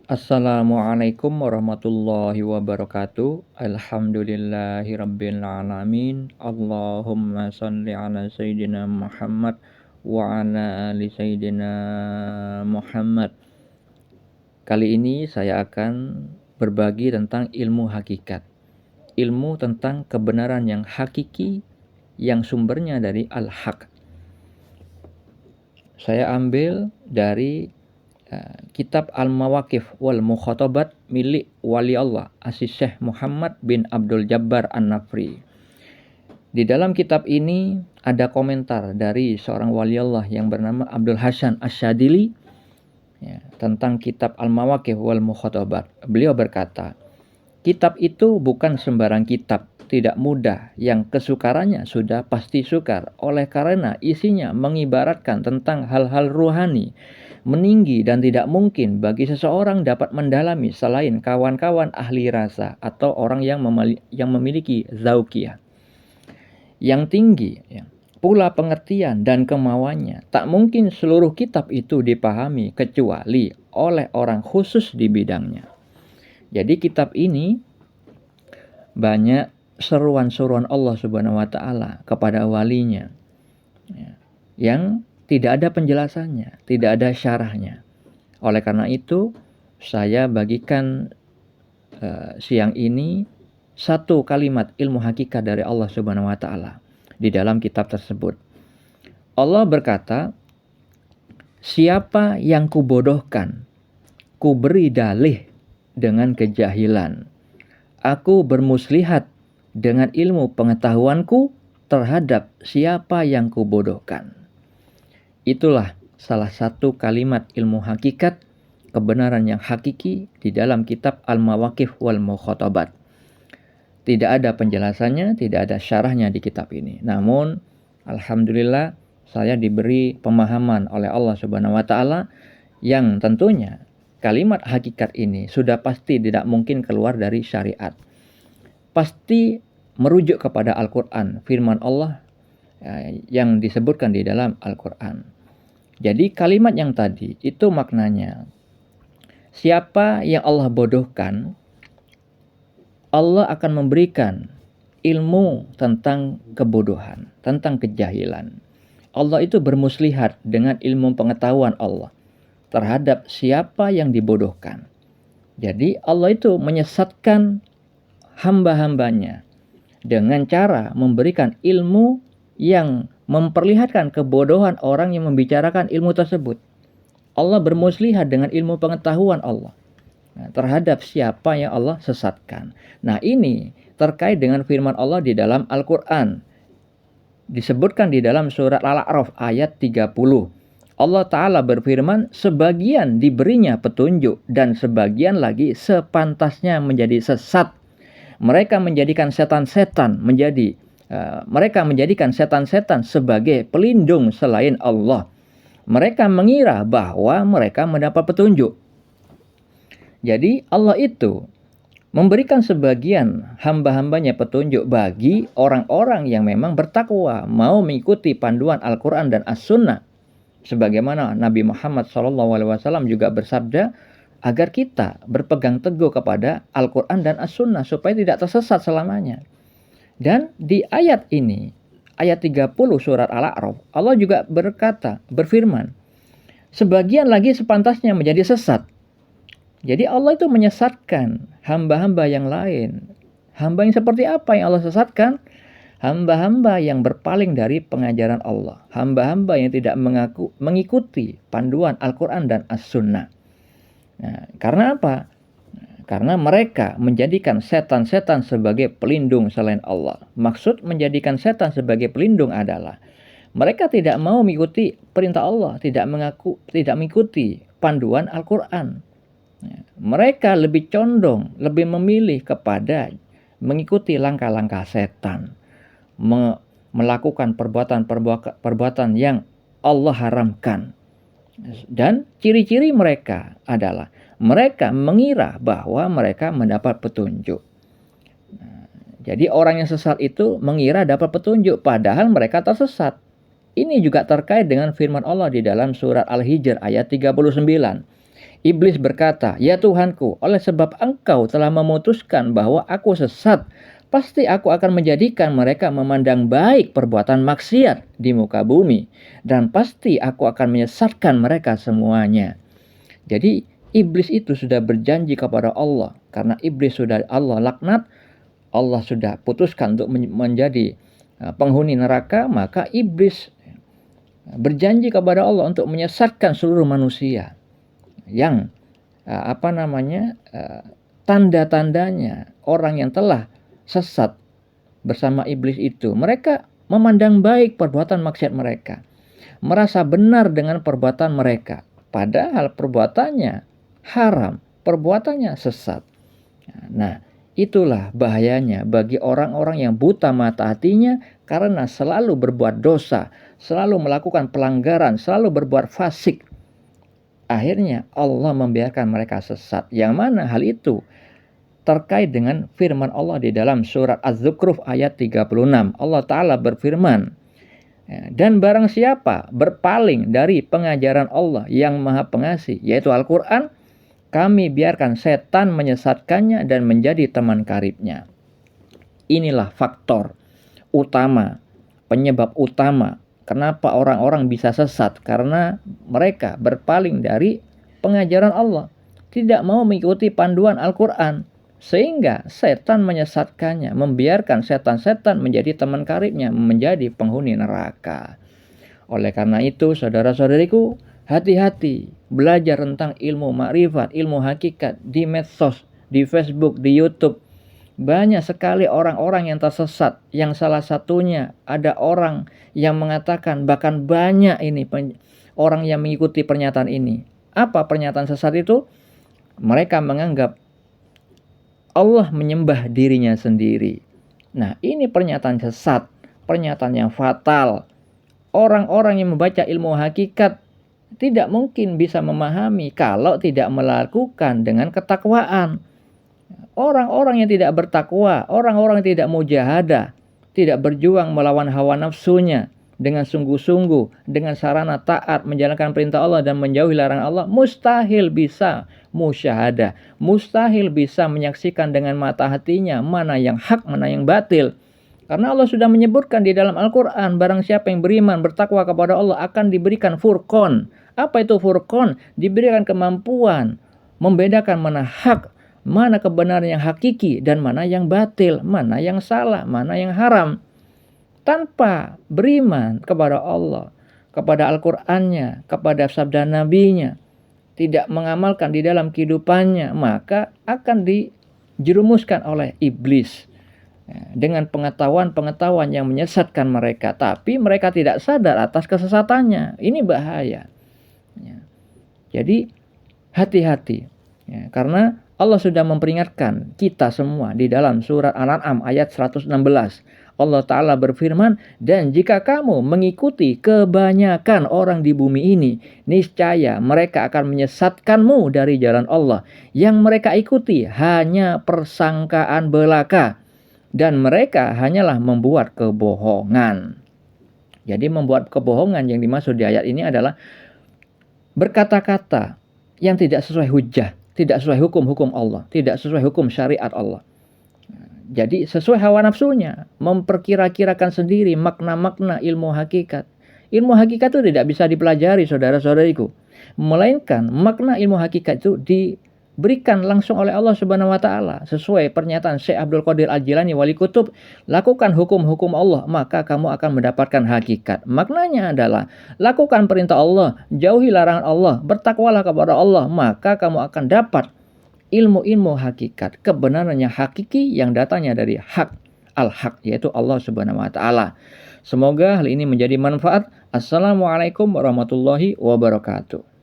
Assalamualaikum warahmatullahi wabarakatuh. Alhamdulillahirabbil alamin. Allahumma shalli ala sayyidina Muhammad wa ala ali sayyidina Muhammad. Kali ini saya akan berbagi tentang ilmu hakikat. Ilmu tentang kebenaran yang hakiki yang sumbernya dari al-haq. Saya ambil dari kitab Al-Mawaqif wal Mukhatabat milik Wali Allah Syekh Muhammad bin Abdul Jabbar An-Nafri. Di dalam kitab ini ada komentar dari seorang wali Allah yang bernama Abdul Hasan Asy-Syadzili tentang kitab Al-Mawaqif wal Mukhatabat. Beliau berkata, kitab itu bukan sembarang kitab, tidak mudah, yang kesukarannya sudah pasti sukar, oleh karena isinya mengibaratkan tentang hal-hal ruhani, meninggi dan tidak mungkin bagi seseorang dapat mendalami selain kawan-kawan ahli rasa atau orang yang memiliki zauqiyah yang tinggi, pula pengertian dan kemauannya. Tak mungkin seluruh kitab itu dipahami kecuali oleh orang khusus di bidangnya. Jadi kitab ini banyak seruan-seruan Allah Subhanahu wa taala kepada walinya yang tidak ada penjelasannya, tidak ada syarahnya. Oleh karena itu, saya bagikan siang ini satu kalimat ilmu hakikat dari Allah Subhanahu wa taala di dalam kitab tersebut. Allah berkata, "Siapa yang kubodohkan, kuberi dalih dengan kejahilan. Aku bermuslihat dengan ilmu pengetahuanku terhadap siapa yang kubodohkan." Itulah salah satu kalimat ilmu hakikat, kebenaran yang hakiki di dalam kitab Al-Mawaqif wal Mukhatabat. Tidak ada penjelasannya, tidak ada syarahnya di kitab ini. Namun, alhamdulillah saya diberi pemahaman oleh Allah Subhanahu wa taala yang tentunya kalimat hakikat ini sudah pasti tidak mungkin keluar dari syariat. Pasti merujuk kepada Al-Qur'an, firman Allah yang disebutkan di dalam Al-Qur'an. Jadi kalimat yang tadi itu maknanya, siapa yang Allah bodohkan, Allah akan memberikan ilmu tentang kebodohan, tentang kejahilan. Allah itu bermuslihat dengan ilmu pengetahuan Allah terhadap siapa yang dibodohkan. Jadi Allah itu menyesatkan hamba-hambanya dengan cara memberikan ilmu yang memperlihatkan kebodohan orang yang membicarakan ilmu tersebut. Allah bermuslihat dengan ilmu pengetahuan Allah terhadap siapa yang Allah sesatkan. Nah, ini terkait dengan firman Allah di dalam Al-Quran. Disebutkan di dalam surat Al-A'raf ayat 30. Allah Ta'ala berfirman, sebagian diberinya petunjuk dan sebagian lagi sepantasnya menjadi sesat. Mereka menjadikan setan-setan sebagai pelindung selain Allah. Mereka mengira bahwa mereka mendapat petunjuk. Jadi Allah itu memberikan sebagian hamba-hambanya petunjuk bagi orang-orang yang memang bertakwa, mau mengikuti panduan Al-Quran dan As-Sunnah. Sebagaimana Nabi Muhammad SAW juga bersabda, agar kita berpegang teguh kepada Al-Quran dan As-Sunnah supaya tidak tersesat selamanya. Dan di ayat ini, ayat 30 surat Al-A'raf, Allah juga berfirman, sebagian lagi sepantasnya menjadi sesat. Jadi Allah itu menyesatkan hamba-hamba yang lain. Hamba yang seperti apa yang Allah sesatkan? Hamba-hamba yang berpaling dari pengajaran Allah. Hamba-hamba yang tidak mengikuti panduan Al-Quran dan As-Sunnah. Nah, karena apa? Karena mereka menjadikan setan-setan sebagai pelindung selain Allah. Maksud menjadikan setan sebagai pelindung adalah mereka tidak mau mengikuti perintah Allah, tidak mengikuti panduan Al-Quran. Mereka lebih condong, lebih memilih kepada mengikuti langkah-langkah setan, melakukan perbuatan yang Allah haramkan. Dan ciri-ciri mereka adalah mereka mengira bahwa mereka mendapat petunjuk. Jadi orang yang sesat itu mengira dapat petunjuk, padahal mereka tersesat. Ini juga terkait dengan firman Allah di dalam surat Al-Hijr ayat 39. Iblis berkata, "Ya Tuhanku, oleh sebab Engkau telah memutuskan bahwa aku sesat, pasti aku akan menjadikan mereka memandang baik perbuatan maksiat di muka bumi, dan pasti aku akan menyesatkan mereka semuanya." Jadi iblis itu sudah berjanji kepada Allah, karena iblis sudah Allah laknat, Allah sudah putuskan untuk menjadi penghuni neraka, maka iblis berjanji kepada Allah untuk menyesatkan seluruh manusia yang tanda-tandanya orang yang telah sesat bersama iblis itu, mereka memandang baik perbuatan maksiat mereka, merasa benar dengan perbuatan mereka, padahal perbuatannya haram, perbuatannya sesat. Nah, itulah bahayanya bagi orang-orang yang buta mata hatinya karena selalu berbuat dosa, selalu melakukan pelanggaran, selalu berbuat fasik. Akhirnya Allah membiarkan mereka sesat. Yang mana hal itu terkait dengan firman Allah di dalam surat Az-Zukhruf ayat 36. Allah Ta'ala berfirman, "Dan barang siapa berpaling dari pengajaran Allah yang Maha Pengasih, yaitu Al-Quran, kami biarkan setan menyesatkannya dan menjadi teman karibnya." Inilah faktor utama, penyebab utama kenapa orang-orang bisa sesat, karena mereka berpaling dari pengajaran Allah, tidak mau mengikuti panduan Al-Quran, sehingga setan menyesatkannya, membiarkan setan-setan menjadi teman karibnya, menjadi penghuni neraka. Oleh karena itu, saudara-saudariku, hati-hati belajar tentang ilmu makrifat, ilmu hakikat di medsos, di Facebook, di YouTube. Banyak sekali orang-orang yang tersesat, yang salah satunya ada orang yang mengatakan, bahkan banyak ini orang yang mengikuti pernyataan ini. Apa pernyataan sesat itu? Mereka menganggap Allah menyembah dirinya sendiri. Nah, ini pernyataan sesat, pernyataan yang fatal. Orang-orang yang membaca ilmu hakikat tidak mungkin bisa memahami kalau tidak melakukan dengan ketakwaan. Orang-orang yang tidak bertakwa, orang-orang yang tidak mujahadah, tidak berjuang melawan hawa nafsunya dengan sungguh-sungguh, dengan sarana taat, menjalankan perintah Allah dan menjauhi larangan Allah, mustahil bisa musyahadah, mustahil bisa menyaksikan dengan mata hatinya mana yang hak, mana yang batil. Karena Allah sudah menyebutkan di dalam Al-Quran, barang siapa yang beriman, bertakwa kepada Allah akan diberikan furqan. Apa itu furqan? Diberikan kemampuan membedakan mana hak, mana kebenaran yang hakiki dan mana yang batil, mana yang salah, mana yang haram. Tanpa beriman kepada Allah, kepada Al-Qur'annya, kepada sabda Nabi-Nya, tidak mengamalkan di dalam kehidupannya, maka akan dijerumuskan oleh iblis dengan pengetahuan-pengetahuan yang menyesatkan mereka, tapi mereka tidak sadar atas kesesatannya. Ini bahaya. Jadi hati-hati, karena Allah sudah memperingatkan kita semua di dalam surat Al-An'am ayat 116. Allah Ta'ala berfirman, "Dan jika kamu mengikuti kebanyakan orang di bumi ini, niscaya mereka akan menyesatkanmu dari jalan Allah. Yang mereka ikuti hanya persangkaan belaka, dan mereka hanyalah membuat kebohongan." Jadi membuat kebohongan yang dimaksud di ayat ini adalah berkata-kata yang tidak sesuai hujjah, tidak sesuai hukum-hukum Allah, tidak sesuai hukum syariat Allah. Jadi sesuai hawa nafsunya, memperkira-kirakan sendiri makna-makna ilmu hakikat. Ilmu hakikat itu tidak bisa dipelajari, saudara-saudariku. Melainkan makna ilmu hakikat itu diberikan langsung oleh Allah Subhanahu wa Ta'ala. Sesuai pernyataan Syekh Abdul Qadir Al-Jilani Wali Kutub, lakukan hukum-hukum Allah, maka kamu akan mendapatkan hakikat. Maknanya adalah lakukan perintah Allah, jauhi larangan Allah, bertakwalah kepada Allah, maka kamu akan dapat ilmu-ilmu hakikat, kebenaran yang hakiki yang datangnya dari hak, al-haq, yaitu Allah Subhanahu wa Ta'ala. Semoga hal ini menjadi manfaat. Assalamualaikum warahmatullahi wabarakatuh.